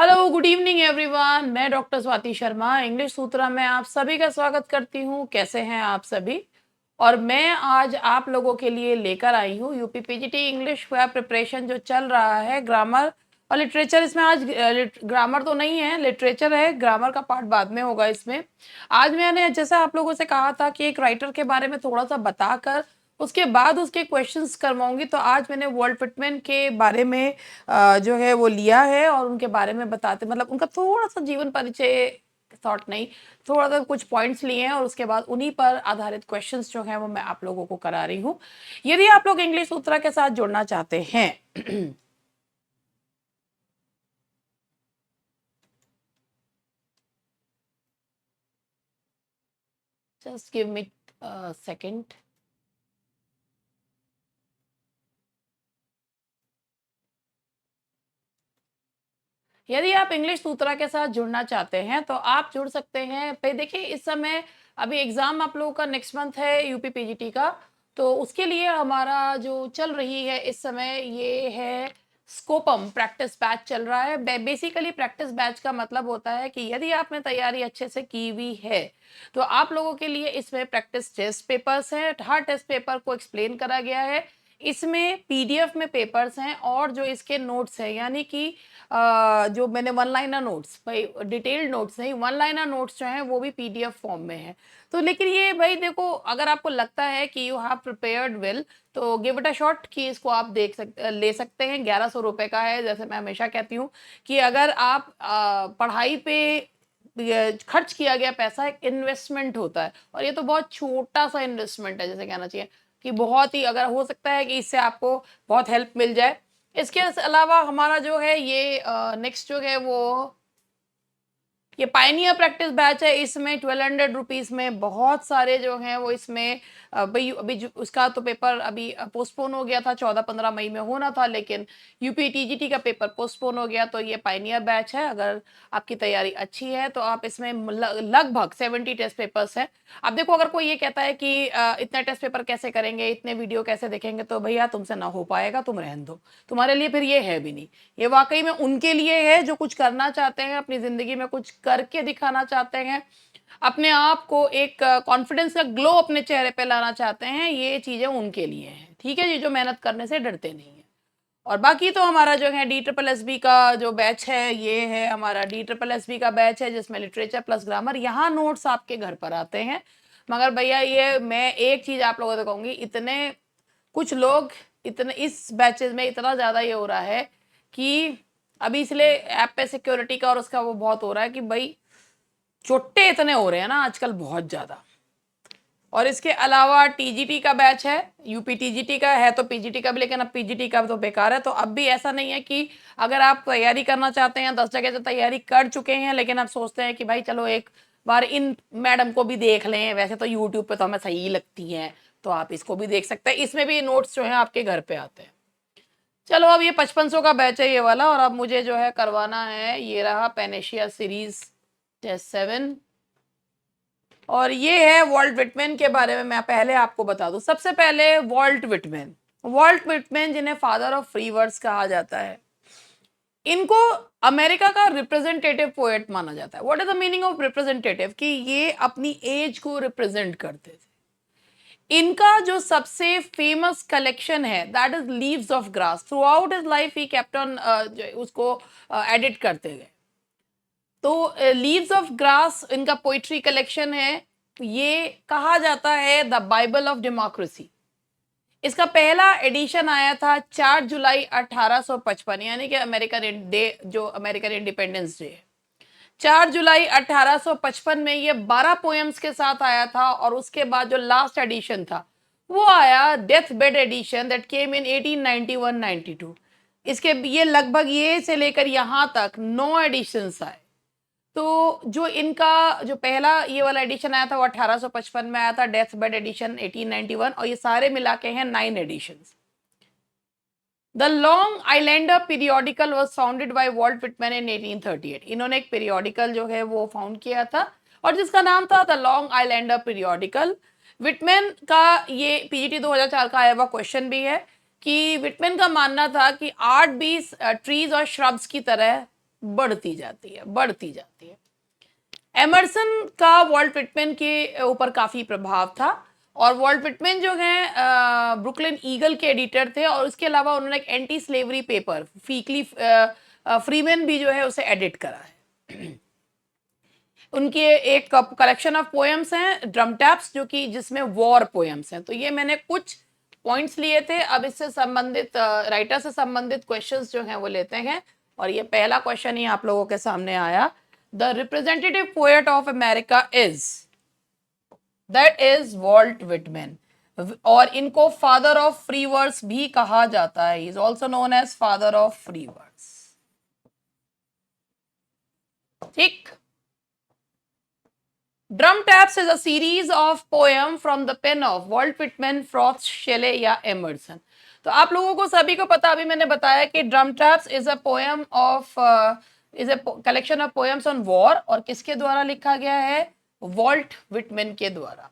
Hello, good evening everyone. मैं doctor Swati Sharma English सूत्रा में आप सभी का स्वागत करती हूँ। कैसे हैं आप सभी? और मैं आज आप लोगों के लिए लेकर आई हूँ यूपी पीजीटी इंग्लिश का प्रिपरेशन जो चल रहा है, ग्रामर और लिटरेचर। इसमें आज ग्रामर तो नहीं है, लिटरेचर है। ग्रामर का पार्ट बाद में होगा इसमें। आज मैंने जैसा आप लोगों से कहा था कि एक राइटर के बारे में थोड़ा सा बताकर उसके बाद उसके क्वेश्चंस करवाऊंगी, तो आज मैंने वॉल्ट विटमैन के बारे में जो है वो लिया है और उनके बारे में बताते, मतलब उनका थोड़ा सा जीवन परिचय, थॉट नहीं, थोड़ा सा कुछ पॉइंट्स लिए हैं और उसके बाद उन्हीं पर आधारित क्वेश्चंस जो हैं वो मैं आप लोगों को करा रही हूँ। यदि आप लोग इंग्लिश सूत्रा के साथ जुड़ना चाहते हैं जस्ट गिव मी सेकेंड। यदि आप इंग्लिश सूत्रा के साथ जुड़ना चाहते हैं तो आप जुड़ सकते हैं। पे देखिए, इस समय अभी एग्ज़ाम आप लोगों का नेक्स्ट मंथ है यूपी पीजीटी का, तो उसके लिए हमारा जो चल रही है इस समय ये है स्कोपम प्रैक्टिस बैच चल रहा है। बेसिकली प्रैक्टिस बैच का मतलब होता है कि यदि आपने तैयारी अच्छे से की हुई है तो आप लोगों के लिए इसमें प्रैक्टिस टेस्ट पेपर्स हैं। हर टेस्ट पेपर को एक्सप्लेन करा गया है। इसमें पीडीएफ में पेपर्स हैं और जो इसके नोट्स हैं, यानी कि जो मैंने वन लाइनर नोट्स, भाई डिटेल्ड नोट्स नहीं, वन लाइनर नोट्स जो हैं वो भी पीडीएफ फॉर्म में है। तो लेकिन ये भाई देखो, अगर आपको लगता है कि यू हैव प्रिपेयर्ड वेल तो गिव इट अ शॉट कि इसको आप ले सकते हैं। 1100 रुपए का है। जैसे मैं हमेशा कहती हूँ कि अगर आप पढ़ाई पे खर्च किया गया पैसा एक इन्वेस्टमेंट होता है, और ये तो बहुत छोटा सा इन्वेस्टमेंट है, जैसे कहना चाहिए कि बहुत ही, अगर हो सकता है कि इससे आपको बहुत हेल्प मिल जाए। इसके अलावा हमारा जो है ये नेक्स्ट जो है वो ये पाइनियर प्रैक्टिस बैच है। इसमें 1200 रुपीज में बहुत सारे जो हैं वो इसमें भाई अभी उसका तो पेपर अभी पोस्टपोन हो गया था, 14-15 मई में होना था, लेकिन यूपी टीजीटी का पेपर पोस्टपोन हो गया। तो ये पाइनियर बैच है। अगर आपकी तैयारी अच्छी है तो आप इसमें लगभग 70 टेस्ट पेपर्स हैं। अब देखो, अगर कोई ये कहता है कि इतने टेस्ट पेपर कैसे करेंगे, इतने वीडियो कैसे देखेंगे, तो भैया तुमसे ना हो पाएगा, तुम रहने दो। तुम्हारे लिए फिर ये है भी नहीं। ये वाकई में उनके लिए है जो कुछ करना चाहते हैं, अपनी जिंदगी में कुछ करके दिखाना चाहते हैं, अपने आप को एक कॉन्फिडेंस का ग्लो अपने चेहरे पे लाना चाहते हैं। ये चीजें उनके लिए हैं, ठीक है जी, जो मेहनत करने से डरते नहीं है। और बाकी तो हमारा जो है डी ट्रिपल एस बी का जो बैच है, ये है हमारा डी ट्रिपल एस बी का बैच है, जिसमें लिटरेचर प्लस ग्रामर, यहाँ नोट्स आपके घर पर आते हैं। मगर भैया ये मैं एक चीज आप लोगों को कहूंगी, इतने कुछ लोग, इतने इस बैचेस में इतना ज्यादा ये हो रहा है कि अभी इसलिए ऐप पे सिक्योरिटी का और उसका वो बहुत हो रहा है कि भाई चोट्टे इतने हो रहे हैं ना आजकल, बहुत ज्यादा। और इसके अलावा टीजीटी का बैच है, यूपी टीजीटी का है तो पीजीटी का भी, लेकिन अब पीजीटी का तो बेकार है। तो अब भी ऐसा नहीं है कि अगर आप तैयारी करना चाहते हैं, 10 जगह से तैयारी कर चुके हैं, लेकिन आप सोचते हैं कि भाई चलो एक बार इन मैडम को भी देख लें, वैसे तो यूट्यूब पे तो हमें सही लगती हैं, तो आप इसको भी देख सकते हैं। इसमें भी नोट्स जो है आपके घर पे आते हैं। चलो, अब ये 5500 का बैच है ये वाला, और अब मुझे जो है करवाना है, ये रहा पेनेशिया सीरीज टेस्ट 7। और ये है वॉल्ट विटमैन के बारे में मैं पहले आपको बता दूं। सबसे पहले वॉल्ट विटमैन जिन्हें फादर ऑफ फ्री वर्ड्स कहा जाता है, इनको अमेरिका का रिप्रेजेंटेटिव पोएट माना जाता है। What is the meaning of representative? कि ये अपनी एज को रिप्रेजेंट करते थे। इनका जो सबसे फेमस कलेक्शन है that is leaves of grass. Through out his life he kept on उसको एडिट करते गए। तो लीव्स ऑफ ग्रास इनका पोइट्री कलेक्शन है। ये कहा जाता है द बाइबल ऑफ डेमोक्रेसी। इसका पहला एडिशन आया था 4 जुलाई 1855, यानी कि अमेरिकन डे, जो अमेरिकन इंडिपेंडेंस डे है, 4 जुलाई 1855 में ये 12 पोएम्स के साथ आया था। और उसके बाद जो लास्ट एडिशन था वो आया death bed edition that came in 1891-92। इसके ये लगभग ये से लेकर यहां तक 9 एडिशंस आए। तो जो इनका जो पहला ये वाला एडिशन आया था वो 1855 में आया था, डेथ बेड एडिशन 1891, और ये सारे मिला के हैं 9 editions. The Long Islander periodical was founded by Walt Whitman in 1838। इन्होंने एक पीरियोडिकल जो है वो फाउंड किया था और जिसका नाम था the Long Islander periodical. Whitman का ये पीजीटी 2004 का आया हुआ क्वेश्चन भी है कि विटमैन का मानना था कि आर्ट भी ट्रीज और श्रब्स की तरह बढ़ती जाती है, बढ़ती जाती है। एमर्सन का वॉल्ट व्हिटमैन के ऊपर काफी प्रभाव था, और वॉल्ट व्हिटमैन जो है ब्रुकलिन ईगल के एडिटर थे, और उसके अलावा उन्होंने एक anti slavery paper weekly Freeman भी जो है उसे एडिट करा है। उनके एक कलेक्शन ऑफ पोएम्स हैं ड्रम टैप्स, जो कि जिसमें वॉर पोएम्स हैं। तो ये मैंने कुछ पॉइंट्स लिए थे। अब इससे संबंधित राइटर से संबंधित क्वेश्चंस जो हैं वो लेते हैं, और ये पहला क्वेश्चन ही आप लोगों के सामने आया। The representative poet of America is, that is Walt Whitman, और इनको फादर ऑफ फ्री वर्ड्स भी कहा जाता है। Is also known as father of free words. ठीक। Drum Taps is a series of poem from the pen of Walt Whitman, Frost, Shelley या Emerson। तो आप लोगों को सभी को पता, अभी मैंने बताया कि Drum Taps is a poem of is a collection of poems on war, और किसके द्वारा लिखा गया है? वॉल्ट व्हिटमैन के द्वारा।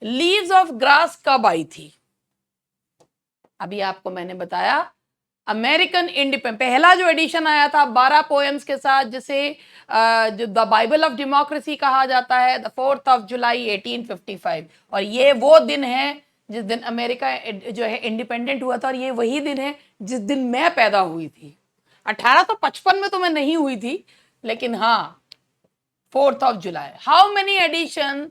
लीव्स ऑफ ग्रास कब आई थी? अभी आपको मैंने बताया अमेरिकन इंडिपेंडेंस, पहला जो एडिशन आया था 12 पोएम्स के साथ, जिसे जो द बाइबल ऑफ डेमोक्रेसी कहा जाता है, द 4th of July 1855। और ये वो दिन है जिस दिन अमेरिका जो है इंडिपेंडेंट हुआ था, और ये वही दिन है जिस दिन मैं पैदा हुई थी। 1855 में तो मैं नहीं हुई थी, लेकिन हाँ 4th of July। How many edition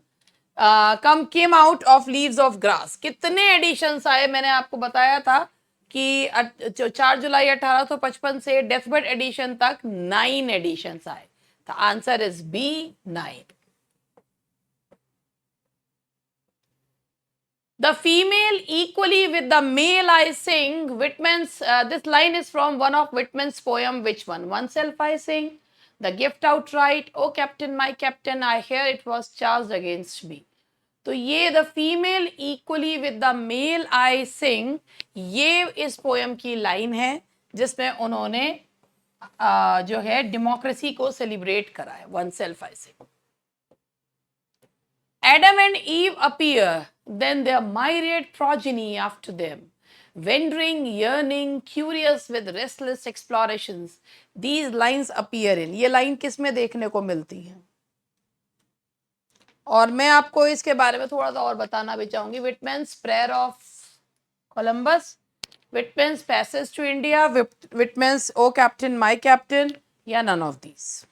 came out of leaves of Grass? कितने एडिशंस आए? मैंने आपको बताया था कि 4 जुलाई 1855 से डेथबेड एडिशन तक 9 एडिशंस आए। The answer is B, 9। The female equally with the male I sing, Whitman's, this line is from one of Whitman's poem, which one? Oneself I sing, the gift outright, oh captain my captain, I hear it was charged against me। तो ये the female equally with the male I sing, ये इस poem की line है जिसमें उन्होंने जो है डेमोक्रेसी को सेलिब्रेट करा है। One self I sing. Adam and Eve appear, then their myriad progeny after them, wandering, yearning, curious with restless explorations, these lines appear in। ये लाइन किस में देखने को मिलती है? और मैं आपको इसके बारे में थोड़ा सा और बताना भी चाहूंगी। Whitman's prayer of Columbus, Whitman's passage to India, Whitman's O captain my captain, या नन ऑफ दीज?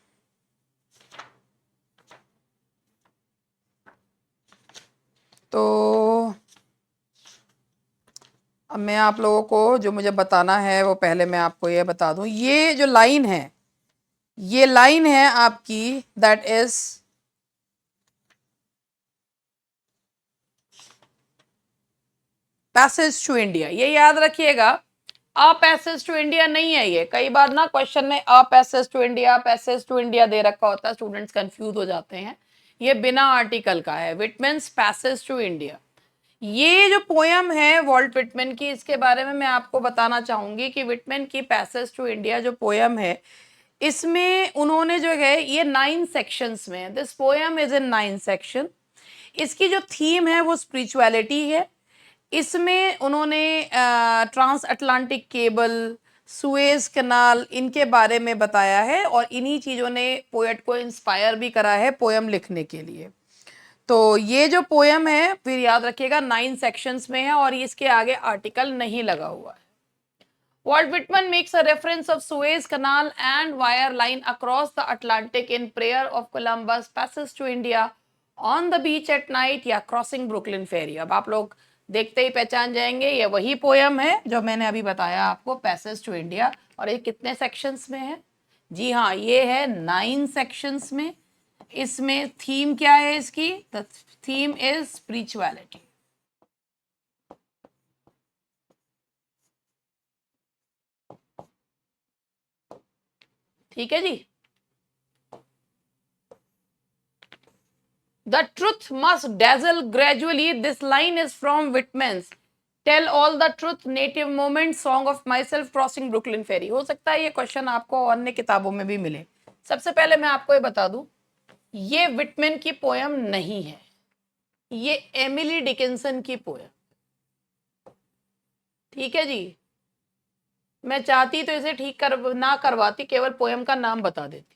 तो अब मैं आप लोगों को जो मुझे बताना है वो पहले मैं आपको ये बता दूं। ये जो लाइन है, ये लाइन है आपकी, that is passage to India. ये याद रखिएगा, अ पैसेज टू इंडिया नहीं है ये। कई बार ना क्वेश्चन में a passage to India, passage to India दे रखा होता है, स्टूडेंट्स कंफ्यूज हो जाते हैं। ये बिना आर्टिकल का है, विटमैन्स पैसेज टू इंडिया। ये जो पोयम है वॉल्ट व्हिटमैन की, इसके बारे में मैं आपको बताना चाहूंगी कि व्हिटमैन की पैसेज टू इंडिया जो पोयम है, इसमें उन्होंने जो है ये 9 सेक्शंस में, this poem is in 9 section. इसकी जो थीम है वो स्पिरिचुअलिटी है। इसमें उन्होंने ट्रांस अटलांटिक केबल, सुएज कनाल, इनके बारे में बताया है, और इन्हीं चीज़ों ने पोएट को इंस्पायर भी करा है पोयम लिखने के लिए। तो ये जो पोयम है, फिर याद रखिएगा 9 सेक्शंस में है, और इसके आगे आर्टिकल नहीं लगा हुआ है। Walt Whitman makes a reference of Suez Canal and wire line across the Atlantic in Prayer of Columbus, Passage to India, On the Beach at Night, या Crossing Brooklyn Ferry। अब आप लोग देखते ही पहचान जाएंगे, ये वही पोयम है जो मैंने अभी बताया आपको, पैसेज टू इंडिया। और ये कितने सेक्शंस में है? जी हाँ, ये है 9 सेक्शंस में। इसमें थीम क्या है इसकी? The theme is spirituality. ठीक है जी। The truth must dazzle gradually. This line is from Whitman's Tell All the Truth, Native Moment, Song of Myself, Crossing Brooklyn Ferry। हो सकता है ये क्वेश्चन आपको अन्य किताबों में भी मिले। सबसे पहले मैं आपको ये बता दूं, ये विटमैन की पोयम नहीं है, ये एमिली डिकिंसन की पोयम। ठीक है जी। मैं चाहती तो इसे ठीक कर ना करवाती, केवल पोयम का नाम बता देती।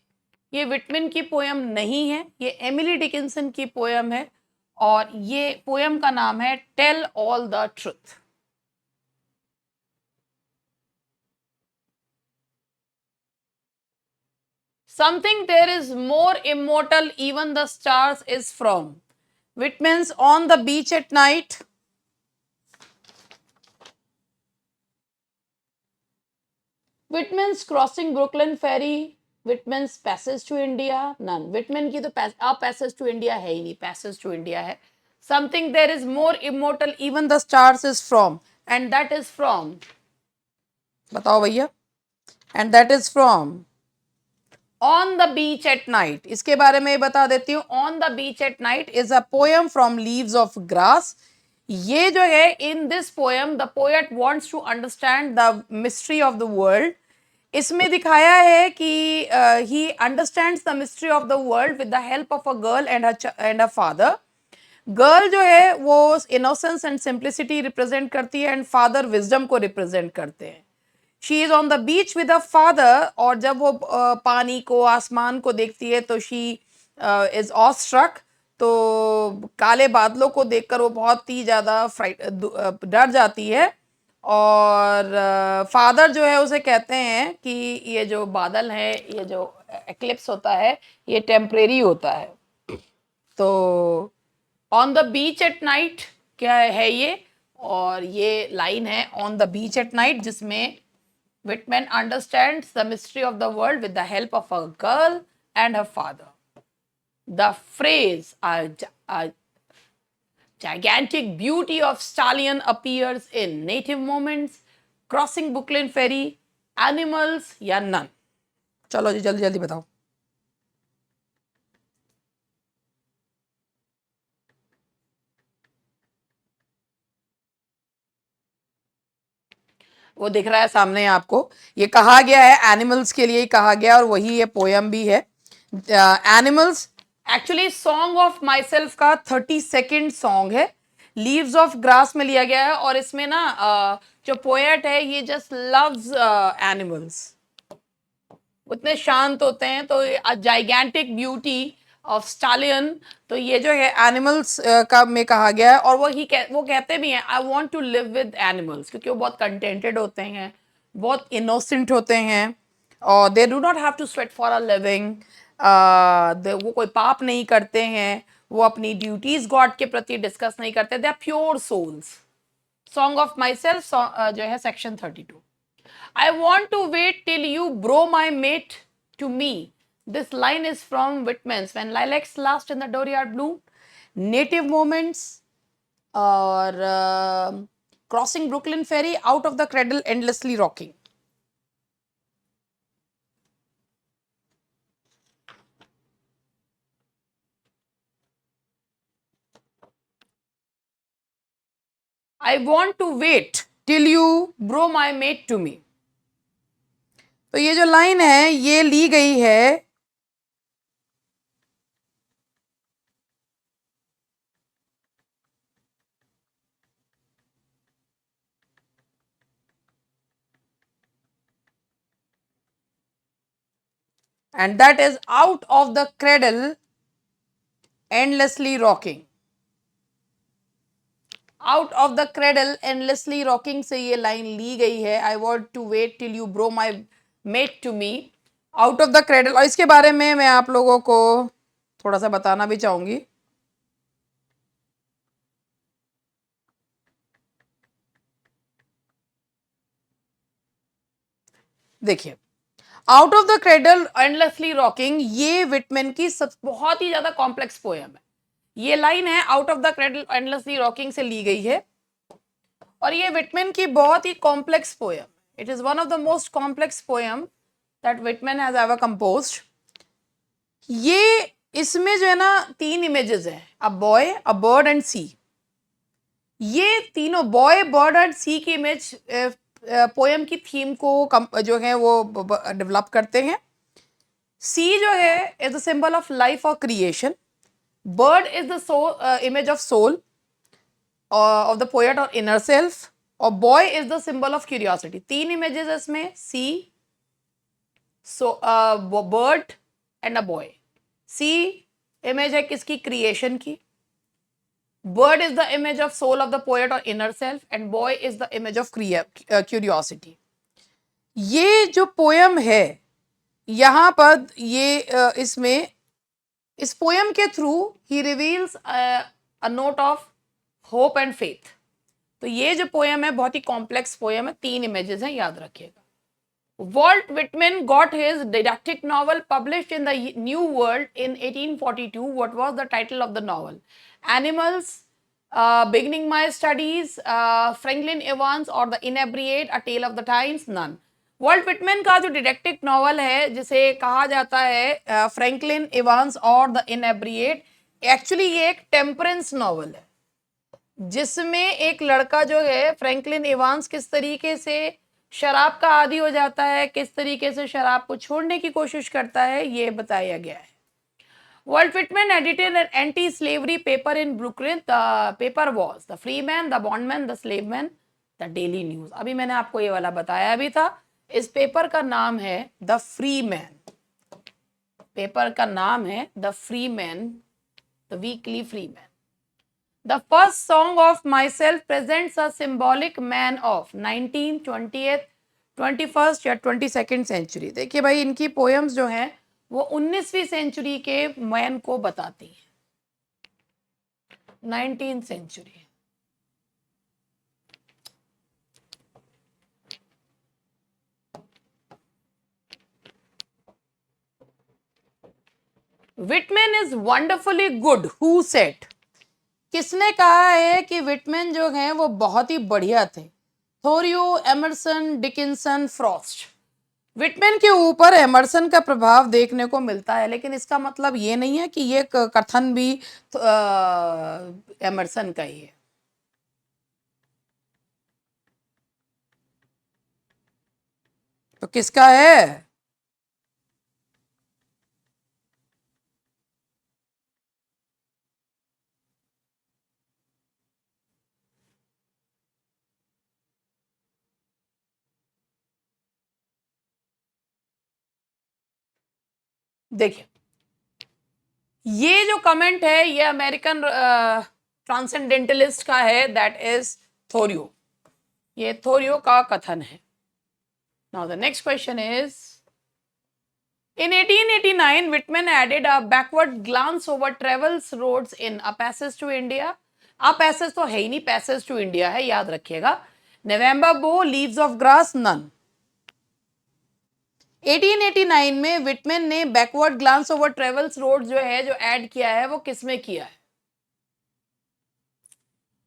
ये विटमिन की पोयम नहीं है, ये एमिली डिकिंसन की पोयम है और ये पोयम का नाम है tell all the truth. Something there is more immortal, even the stars is from. Whitman's On the Beach at Night. Whitman's Crossing Brooklyn Ferry. Whitman's Passage to India. None. Whitman की तो Passage to India है ही नहीं, Passage to India है. Something there is more immortal, even the stars is from. And that is from. बताओ भैया. And that is from. On the Beach at Night. इसके बारे में बता देती हूँ. On the Beach at Night is a poem from Leaves of Grass. ये जो है, in this poem the poet wants to understand the mystery of the world. इसमें दिखाया है कि he understands the mystery of the world with the help of a girl and her father. Girl जो है वो इनोसेंस एंड सिंप्लिसिटी रिप्रेजेंट करती है and father wisdom को रिप्रेजेंट करते हैं. She is on the beach with a father और जब वो पानी को, आसमान को देखती है तो शी इज ऑ स्ट्रक. तो काले बादलों को देखकर वो बहुत ही ज़्यादा डर जाती है और फादर जो है उसे कहते हैं कि ये जो बादल है, ये जो एक्लिप्स होता है, ये टेम्परेरी होता है. तो on the beach at night क्या है ये, और ये लाइन है on the beach at night जिसमें Whitman understands the mystery of the world with the help of a girl and her father. The phrase, a gigantic beauty of stallion appears in Native Moments, Crossing Brooklyn Ferry, Animals या None. चलो जी जल्दी जल्दी बताओ. वो दिख रहा है सामने आपको. ये कहा गया है एनिमल्स के लिए ही कहा गया और वही ये पोयम भी है. Animals actually song of my self का 32nd सॉन्ग है. लीव्स ऑफ ग्रास में लिया गया है और इसमें ना जो पोएट है ये जस्ट लव्स एनिमल्स. उतने शांत होते हैं. तो जाइगेंटिक ब्यूटी ऑफ स्टालियन, तो ये जो है एनिमल्स का में कहा गया है. और वो कहते भी हैं I want to live with animals, क्योंकि वो बहुत कंटेंटेड होते हैं, बहुत इनोसेंट होते हैं और they do not have to sweat for a living. वो कोई पाप नहीं करते हैं, वो अपनी ड्यूटीज गॉड के प्रति डिस्कस नहीं करते. They are pure souls. Song of myself जो है section 32. I want to wait till you bro my mate to me. This line is from Whitman's When Lilacs Last in the Dooryard Bloom, Native Moments, or Crossing Brooklyn Ferry, Out of the Cradle Endlessly Rocking. I want to wait till you bro my mate to me. तो ये जो line है ये ली गई है and that is out of the cradle endlessly rocking. Out of the cradle endlessly rocking से ये line ली गई है. I want to wait till you bro my mate to me. Out of the cradle. और इसके बारे में मैं आप लोगों को थोड़ा सा बताना भी चाहूंगी. देखिए, out of the cradle endlessly rocking ये विटमैन की बहुत ही ज्यादा कॉम्प्लेक्स पोएम है. ये लाइन है out of the cradle endlessly rocking से ली गई है और ये विटमैन की बहुत ही complex poem. It is one of the most complex poem that Whitman has ever composed. ये इसमें जो है ना 3 इमेजेस हैं, a boy, a bird and sea. ये तीनों बॉय, बर्ड एंड सी की इमेज पोएम की थीम को जो है वो डेवलप करते हैं. सी जो है is the symbol of life और creation. Bird is the image of soul of the poet or inner self. और boy is the symbol of curiosity. 3 images इसमें, sea, so bird and a boy. Sea image है किसकी? Creation की। Bird is the image of soul of the poet और inner self, and boy is the image of curiosity. ये जो poem है यहां पर ये इसमें इस पोयम के through he reveals a note of hope and faith. तो ये जो पोयम है बहुत ही कॉम्प्लेक्स पोयम है, 3 इमेजेस हैं, याद रखिएगा। Walt Whitman got his didactic novel published in the New World in 1842. What was the title of the novel? Animals, Beginning My Studies, Franklin Evans or The Inebriate, A Tale of the Times? None. Walt Whitman का जो detective novel है जिसे कहा जाता है Franklin Evans और the इनेब्रिएट, actually ये एक टेम्परेंस नॉवल है जिसमें एक लड़का जो है फ्रैंकलिन इवांस किस तरीके से शराब का आदी हो जाता है, किस तरीके से शराब को छोड़ने की कोशिश करता है, ये बताया गया है। Walt Whitman edited an anti-slavery paper in Brooklyn. The paper was The Freeman, The Bondman, The Slaveman, The Daily News. अभी मैंने आपको ये वाला बताया भी था। इस पेपर का नाम है द फ्री मैन। पेपर का नाम है the free man, the weekly free man. The first song of myself presents a symbolic man of 19th, 20th, 21st या 22nd सेंचुरी। देखिए भाई इनकी पोएम्स जो हैं वो 19वीं सेंचुरी के मैन को बताती हैं। 19th century. Whitman is wonderfully good, who said? किसने कहा है कि विटमैन जो हैं वो बहुत ही बढ़िया थे? थोरियो, एमरसन, डिकिंसन, फ्रॉस्ट। विटमैन के ऊपर एमरसन का प्रभाव देखने को मिलता है, लेकिन इसका मतलब ये नहीं है कि ये कथन भी एमरसन का ही है। तो किसका है? देखिए ये जो कमेंट है ये अमेरिकन ट्रांसेंडेंटलिस्ट का है, दैट इज थोरियो। ये थोरियो का कथन है। Now the next question is, in 1889 Whitman added a backward glance over travels roads in A Passage to India. A Passage तो है ही नहीं, Passage to India है, याद रखिएगा। November Bow, Leaves of Grass, none. 1889 में विटमैन ने backward glance over travels road जो है जो ऐड किया है वो किसमें किया है?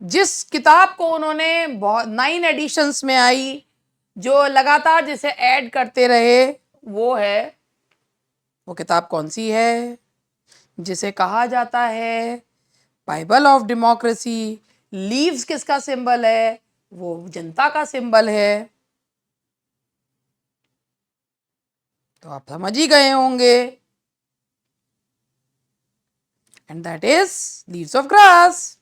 जिस किताब को उन्होंने 9 एडिशंस में आई, जो लगातार जिसे ऐड करते रहे, वो किताब कौन सी है? जिसे कहा जाता है बाइबल ऑफ डेमोक्रेसी। लीव्स किसका सिंबल है? वो जनता का सिंबल है। तो आप समझ ही गए होंगे, and that is leaves of grass.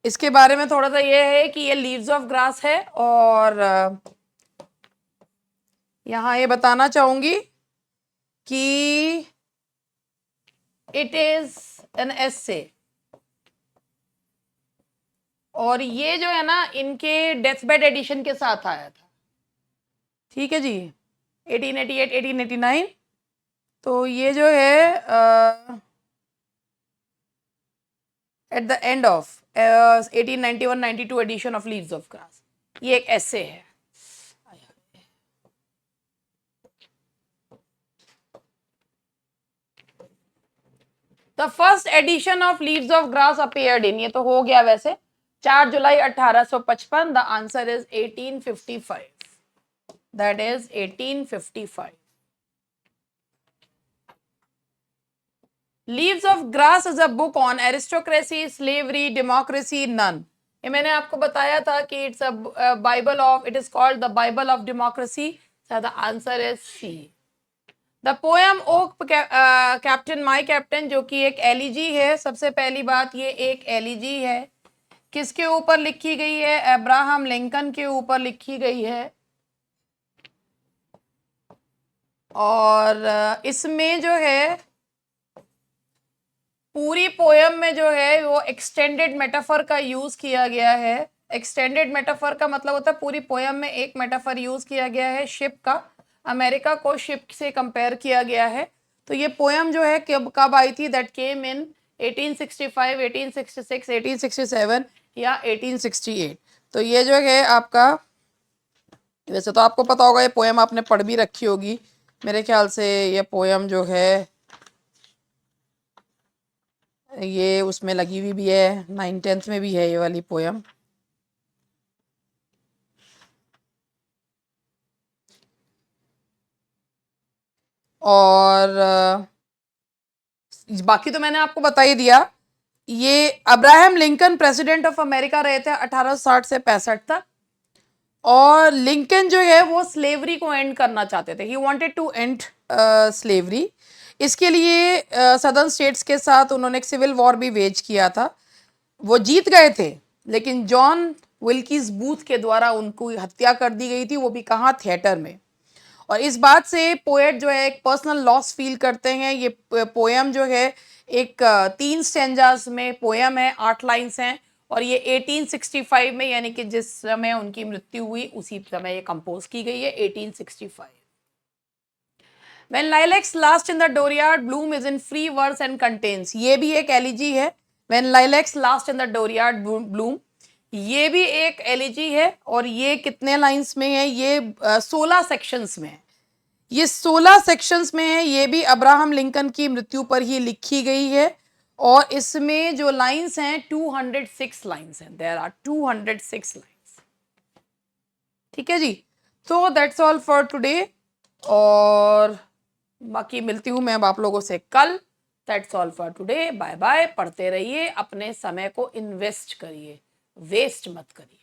इसके बारे में थोड़ा सा ये है कि ये लीव्स ऑफ ग्रास है, और यहां ये बताना चाहूंगी कि इट इज एन एसे, और ये जो है ना इनके डेथ बेड एडिशन के साथ आया था। ठीक है जी, 1888, 1889। तो ये जो है at the end of 1891-92 edition of leaves of grass, ये एक एसे है। The first edition of leaves of grass appeared in, ये तो हो गया वैसे, 4 जुलाई 1855। The answer is 1855, that is 1855। Leaves of Grass is a book on aristocracy, slavery, democracy, none. ये मैंने आपको बताया था कि it's a Bible of, it is called the Bible of democracy. The answer is C. The poem O captain my captain, जो कि एक elegy है। सबसे पहली बात, ये एक एलिजी है। किसके ऊपर लिखी गई है? अब्राहम लिंकन के ऊपर लिखी गई है। और इसमें जो है पूरी पोयम में जो है वो एक्सटेंडेड मेटाफर का यूज किया गया है। एक्सटेंडेड मेटाफर का मतलब होता है पूरी पोयम में एक मेटाफर यूज किया गया है शिप का। अमेरिका को शिप से कंपेयर किया गया है। तो ये पोयम जो है कब आई थी? दैट केम इन 1865, 1866, 1867 या 1868। तो ये जो है आपका, वैसे तो आपको पता होगा, ये पोयम आपने पढ़ भी रखी होगी मेरे ख्याल से। ये पोयम जो है ये उसमें लगी हुई भी है, 9th-10th में भी है ये वाली पोयम। और बाकी तो मैंने आपको बता ही दिया। ये Abraham Lincoln president of America रहे थे 1860 से 65 तक। और लिंकन जो है वो स्लेवरी को एंड करना चाहते थे। He wanted to end slavery. इसके लिए सदर्न स्टेट्स के साथ उन्होंने एक सिविल वॉर भी वेज किया था। वो जीत गए थे, लेकिन जॉन विल्कीस बूथ के द्वारा उनको हत्या कर दी गई थी, वो भी कहाँ? थिएटर में। और इस बात से पोएट जो है एक पर्सनल लॉस फील करते हैं। ये पोयम जो है एक 3 स्टेंजास में पोयम है, 8 लाइन्स हैं। और ये 1865 में, यानी कि जिस समय उनकी मृत्यु हुई उसी समय ये कंपोज की गई है, 1865। When lilacs last in the dooryard bloom is in free verse and contains, ये भी एक एलिजी है। When lilacs last in the dooryard bloom, ये भी एक एलिजी है। और ये कितने लाइंस में है? ये 16 सेक्शंस में है। ये 16 सेक्शंस में है। ये भी अब्राहम लिंकन की मृत्यु पर ही लिखी गई है। और इसमें जो लाइंस हैं 206 लाइंस हैं। There are 206 lines. ठीक है जी। तो दैट्स ऑल फॉर टुडे। और बाकी मिलती हूँ मैं अब आप लोगों से कल। That's all for today. Bye bye. पढ़ते रहिए, अपने समय को इन्वेस्ट करिए, वेस्ट मत करिए।